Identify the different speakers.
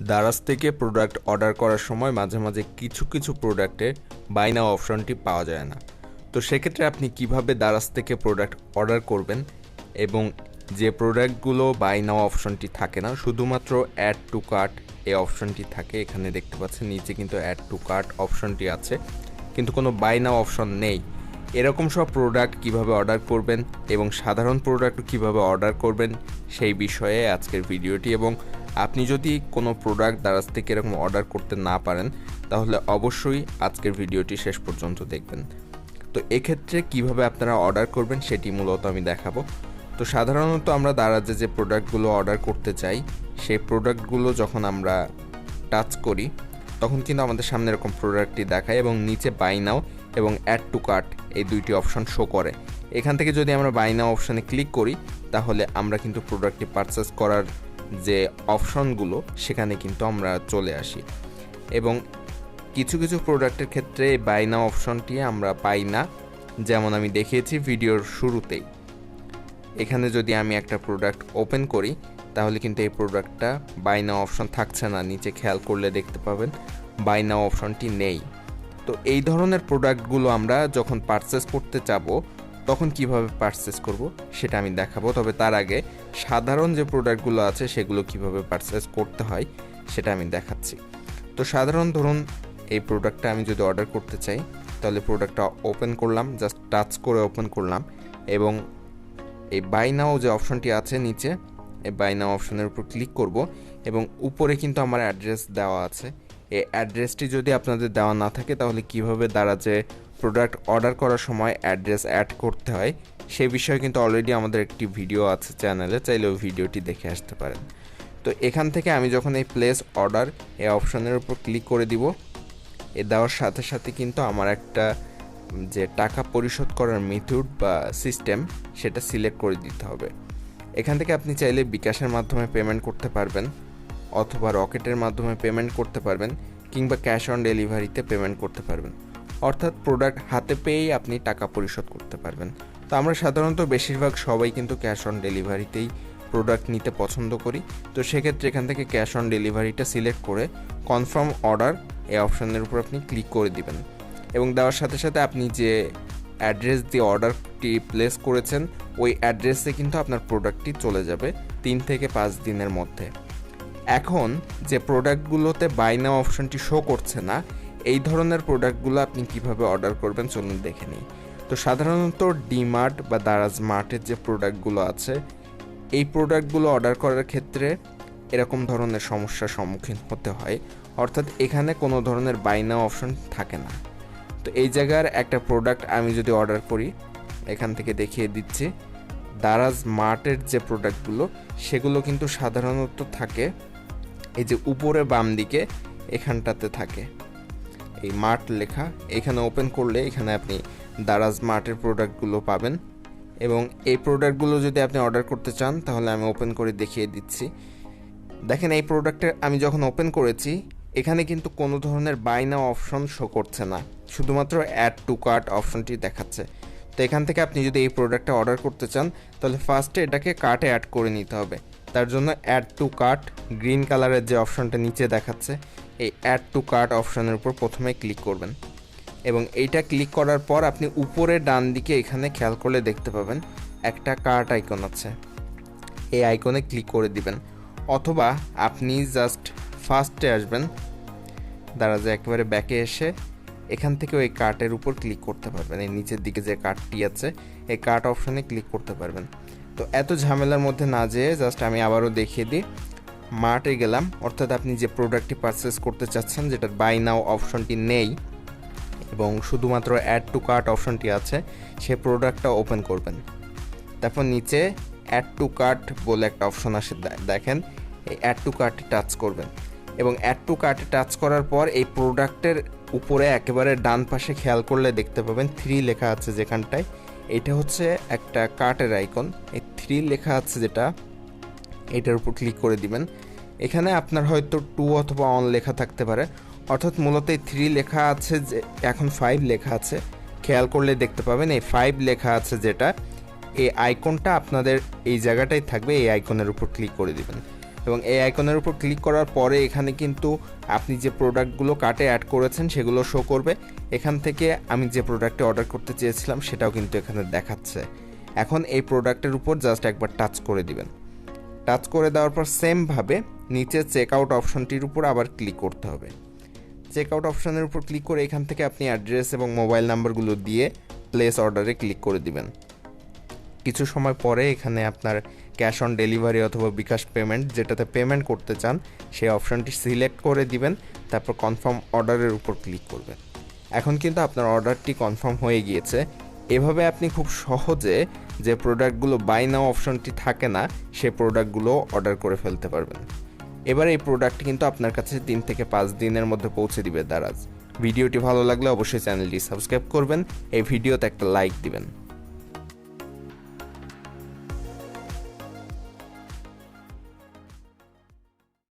Speaker 1: দারাজ থেকে product order করার সময় মাঝে মাঝে কিছু প্রোডাক্টের বাই নাও অপশনটি পাওয়া যায় না। তো সেক্ষেত্রে আপনি কিভাবে দারাজ থেকে প্রোডাক্ট অর্ডার করবেন এবং যে প্রোডাক্টগুলো বাই নাও অপশনটি থাকে না, শুধুমাত্র অ্যাড টু কার্ট এই অপশনটি থাকে। এখানে দেখতে পাচ্ছেন নিচে কিন্তু অ্যাড টু কার্ট অপশনটি আছে, কিন্তু কোনো বাই নাও অপশন নেই। এরকম সব প্রোডাক্ট কিভাবে অর্ডার করবেন এবং সাধারণ প্রোডাক্ট কিভাবে অর্ডার করবেন সেই বিষয়ে আজকের ভিডিওটি। এবং আপনি যদি কোনো প্রোডাক্ট দারাজ থেকে এরকম অর্ডার করতে না পারেন তাহলে অবশ্যই আজকের ভিডিওটি শেষ পর্যন্ত দেখবেন। তো এক্ষেত্রে কিভাবে আপনারা অর্ডার করবেন সেটি মূলত আমি দেখাবো। তো সাধারণত আমরা দারাজে যে প্রোডাক্টগুলো অর্ডার করতে চাই সেই প্রোডাক্টগুলো যখন আমরা টাচ করি তখন কিন্তু আমাদের সামনে এরকম প্রোডাক্টটি দেখায় এবং নিচে বাই নাও এবং অ্যাড টু কার্ট এই দুইটি অপশন শো করে। এখান থেকে যদি আমরা বাই নাও অপশানে ক্লিক করি তাহলে আমরা কিন্তু প্রোডাক্টটি পারচেস করার যে অপশনগুলো সেখানে কিন্তু আমরা চলে আসি। এবং কিছু প্রোডাক্টের ক্ষেত্রে বাই নাও অপশনটি আমরা পাই না, যেমন আমি দেখিয়েছি ভিডিওর শুরুতেই। এখানে যদি আমি একটা প্রোডাক্ট ওপেন করি তাহলে কিন্তু এই প্রোডাক্টটা বাই নাও অপশন থাকছে না। নিচে খেয়াল করলে দেখতে পাবেন বাই নাও অপশনটি নেই। তো এই ধরনের প্রোডাক্টগুলো আমরা যখন পারচেস করতে চাবো তখন কিভাবে পারচেস করব সেটা আমি দেখাবো। তবে তার আগে সাধারণ যে প্রোডাক্টগুলো আছে সেগুলো কিভাবে পারচেস করতে হয় সেটা আমি দেখাচ্ছি। তো সাধারণ ধরুন এই প্রোডাক্টটা আমি যদি অর্ডার করতে চাই তাহলে প্রোডাক্টটা ওপেন করলাম, জাস্ট টাচ করে ওপেন করলাম এবং এই বাই নাও যে অপশনটি আছে নিচে, এই বাই নাও অপশনের উপর ক্লিক করব এবং উপরে কিন্তু আমার অ্যাড্রেস দেওয়া আছে। এই অ্যাড্রেসটি যদি আপনাদের দেওয়া না থাকে তাহলে কিভাবে দারাজে প্রোডাক্ট অর্ডার করার সময় অ্যাড্রেস অ্যাড করতে হয় সেই বিষয়ে কিন্তু অলরেডি আমাদের একটি ভিডিও আছে চ্যানেলে, চাইলে ওই ভিডিওটি দেখে আসতে পারেন। তো এখান থেকে আমি যখন এই প্লেস অর্ডার এই অপশনের উপর ক্লিক করে দিব, এ দেওয়ার সাথে সাথে কিন্তু আমার একটা যে টাকা পরিশোধ করার মেথড বা সিস্টেম সেটা সিলেক্ট করে দিতে হবে। এখান থেকে আপনি চাইলে বিকাশের মাধ্যমে পেমেন্ট করতে পারবেন অথবা রকেটের মাধ্যমে পেমেন্ট করতে পারবেন কিংবা ক্যাশ অন ডেলিভারিতে পেমেন্ট করতে পারবেন, অর্থাৎ প্রোডাক্ট হাতে পেয়েই আপনি টাকা পরিশোধ করতে পারবেন। তো আমরা সাধারণত বেশিরভাগ সবাই কিন্তু ক্যাশ অন ডেলিভারিতেই প্রোডাক্ট নিতে পছন্দ করি। তো সেক্ষেত্রে এখান থেকে ক্যাশ অন ডেলিভারিটা সিলেক্ট করে কনফার্ম অর্ডার এই অপশনের উপর আপনি ক্লিক করে দিবেন এবং দেওয়ার সাথে সাথে আপনি যে অ্যাড্রেস দিয়ে অর্ডারটি প্লেস করেছেন ওই অ্যাড্রেসে কিন্তু আপনার প্রোডাক্টটি চলে যাবে 3 থেকে 5 দিনের মধ্যে। এখন যে প্রোডাক্টগুলোতে বাই নাও অপশনটি শো করছে না এই ধরনের প্রোডাক্টগুলো আপনি কিভাবে অর্ডার করবেন চলুন দেখে নিই। তো সাধারণত ডিমার্ট বা দারাজ মার্টের যে প্রোডাক্টগুলো আছে এই প্রোডাক্টগুলো অর্ডার করার ক্ষেত্রে এরকম ধরনের সমস্যার সম্মুখীন হতে হয়, অর্থাৎ এখানে কোনো ধরনের বাই নাও অপশন থাকে না। তো এই জায়গার একটা প্রোডাক্ট আমি যদি অর্ডার করি, এখান থেকে দেখিয়ে দিচ্ছি, দারাজ মার্টের যে প্রোডাক্টগুলো সেগুলো কিন্তু সাধারণত থাকে এই যে উপরে বাম দিকে এখানটাতে থাকে এই মার্ট লেখা। এখানে ওপেন করলে এখানে আপনি দারাজ মার্টের প্রোডাক্টগুলো পাবেন এবং এই প্রোডাক্টগুলো যদি আপনি অর্ডার করতে চান তাহলে আমি ওপেন করে দেখিয়ে দিচ্ছি। দেখেন এই প্রোডাক্টটা আমি যখন ওপেন করেছি এখানে কিন্তু কোনো ধরনের বাই নাও অপশন শো করছে না, শুধুমাত্র অ্যাড টু কার্ট অপশনটি দেখাচ্ছে। তো এখান থেকে আপনি যদি এই প্রোডাক্টটা অর্ডার করতে চান তাহলে ফার্স্টে এটাকে কার্টে অ্যাড করে নিতে হবে। তার জন্য অ্যাড টু কার্ট গ্রিন কালারের যে অপশনটা নিচে দেখাচ্ছে এই অ্যাড টু কার্ট অপশনের উপর প্রথমে ক্লিক করবেন এবং এইটা ক্লিক করার পর আপনি উপরে ডান দিকে এখানে খেয়াল করলে দেখতে পাবেন একটা কার্ট আইকন আছে, এই আইকনে ক্লিক করে দিবেন অথবা আপনি জাস্ট ফার্স্টে আসবেন, দারাজে একেবারে ব্যাকে এসে এখান থেকে ওই কার্টের উপর ক্লিক করতে পারবেন। এই নিচের দিকে যে কার্টটি আছে এই কার্ট অপশনে ক্লিক করতে পারবেন। তো এত ঝামেলার মধ্যে না যেয়ে জাস্ট আমি আবারও দেখিয়ে দিই, মার্টে গেলাম, অর্থাৎ আপনি যে প্রোডাক্টটি পারচেস করতে চাচ্ছেন যেটার বাই নাও অপশনটি নেই এবং শুধুমাত্র অ্যাড টু কার্ট অপশনটি আছে সে প্রোডাক্টটা ওপেন করবেন। তারপর নিচে অ্যাড টু কার্ট বলে একটা অপশন আসে, দেখেন এই অ্যাড টু কার্টে টাচ করবেন এবং অ্যাড টু কার্টে টাচ করার পর এই প্রোডাক্টের উপরে একেবারে ডান পাশে খেয়াল করলে দেখতে পাবেন 3 লেখা আছে যেখানটায়, এটা হচ্ছে একটা কার্টের আইকন। এই 3 লেখা আছে যেটা, এটার উপর ক্লিক করে দিবেন। এখানে আপনার হয়তো 2 অথবা অন লেখা থাকতে পারে, অর্থাৎ মূলত এই 3 লেখা আছে যে এখন 5 লেখা আছে, খেয়াল করলে দেখতে পাবেন এই 5 লেখা আছে যেটা, এই আইকনটা আপনাদের এই জায়গাটাই থাকবে, এই আইকনের উপর ক্লিক করে দিবেন। এবং এই আইকনের উপর ক্লিক করার পরে এখানে কিন্তু আপনি যে প্রোডাক্টগুলো কার্টে অ্যাড করেছেন সেগুলো শো করবে। এখান থেকে আমি যে প্রোডাক্টটি অর্ডার করতে চেয়েছিলাম সেটাও কিন্তু এখানে দেখাচ্ছে। এখন এই প্রোডাক্টের উপর জাস্ট একবার টাচ করে দিবেন। টাচ করে দেওয়ার পর সেমভাবে নিচে চেক আউট অপশনটির উপর আবার ক্লিক করতে হবে। চেক আউট অপশনের উপর ক্লিক করে এখান থেকে আপনি অ্যাড্রেস এবং মোবাইল নাম্বারগুলো দিয়ে প্লেস অর্ডারে ক্লিক করে দিবেন। কিছু সময় পরে এখানে আপনার ক্যাশ অন ডেলিভারি অথবা বিকাশ পেমেন্ট, যেটাতে পেমেন্ট করতে চান সেই অপশনটি সিলেক্ট করে দিবেন। তারপর কনফার্ম অর্ডারের উপর ক্লিক করবেন। এখন কিন্তু আপনার অর্ডারটি কনফার্ম হয়ে গিয়েছে। এভাবে আপনি খুব সহজে যে প্রোডাক্টগুলো বাই নাও অপশনটি থাকে না সেই প্রোডাক্টগুলো অর্ডার করে ফেলতে পারবেন। এবার এই প্রোডাক্টটি কিন্তু আপনার কাছে 3 থেকে 5 দিনের মধ্যে পৌঁছে দিবে দারাজ। ভিডিওটি ভালো লাগলে অবশ্যই চ্যানেলটি সাবস্ক্রাইব করবেন, এই ভিডিওতে একটা লাইক দিবেন।